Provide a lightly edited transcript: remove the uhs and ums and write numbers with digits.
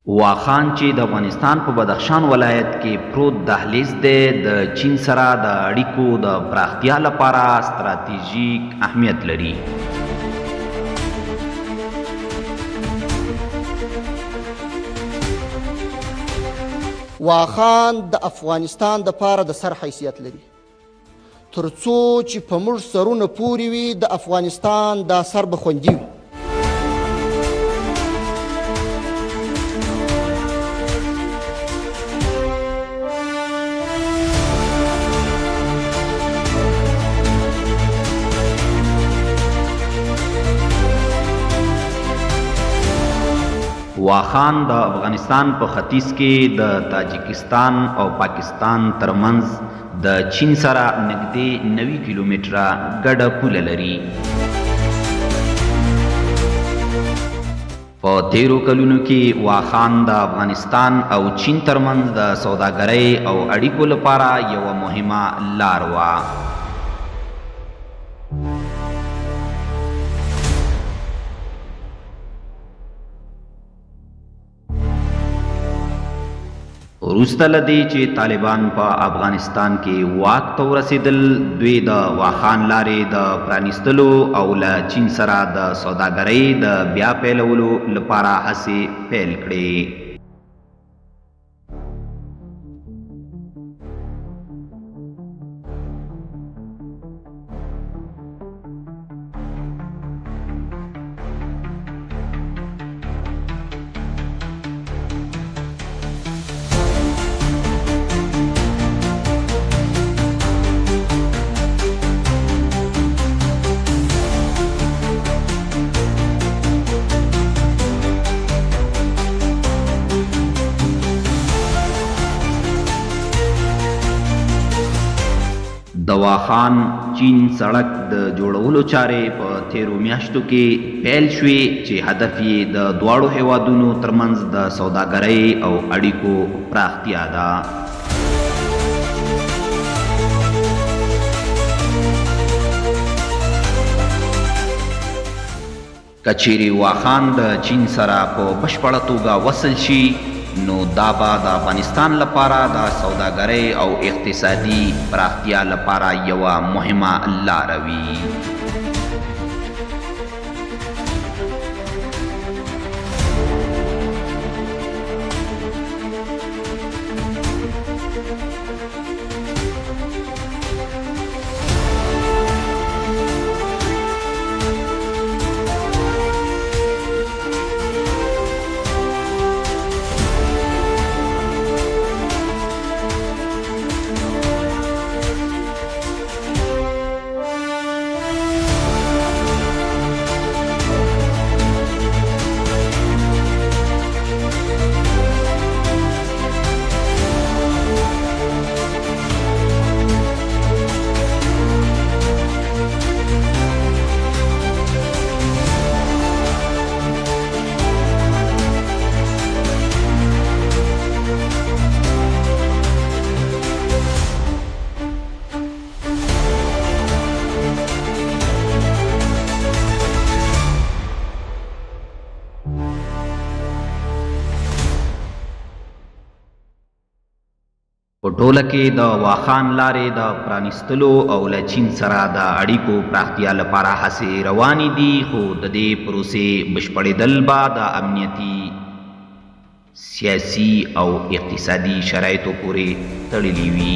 واخان چې د افغانستان په بدخشان ولایت کې پروت دهلیز دی د چین سره د اړیکو د پراختیا لپاره ستراتیژیک اهمیت لري. واخان د افغانستان دپاره د سر حیثیت لري، ترڅو چې په موږ سرونه پورې وي د افغانستان دا سر به خوندي وي. واخان د افغانستان په ختیځ کې د تاجکستان او پاکستان ترمنځ د چین سره نږدې 90 کیلومتره ګډه پوله لري. په تیرو کلونو کې واخان د افغانستان او چین ترمنځ د سوداګرۍ او اړیکو لپاره یوه مهمه لار وه. وروسته له دې چې طالبان په افغانستان کې واک ته ورسېدل، دوی د واخان لارې د پرانیستلو او له چین سره د سوداګرۍ د بیا پیلولو لپاره هڅې پیل کړې. د واخان چین سړک د جوړولو چارې په تیرو میاشتو کې پیل شوې چې هدف یې د دواړو هیوادونو ترمنځ د سوداګرۍ او اړیکو پراختیا ده. که چیرې واخان د چین سره په بشپړه توګه وصل شي، نو دا به د افغانستان لپاره د سوداګرۍ او اقتصادي پراختیا لپاره یوه مهمه لاره وي. په ټوله کې د واخان لارې د پرانیستلو او له چین سره د اړیکو پراختیا لپاره هڅې روانې دي، خو د دې پروسې بشپړېدل به د امنیتي، سیاسي او اقتصادي شرایطو پورې تړلي وي.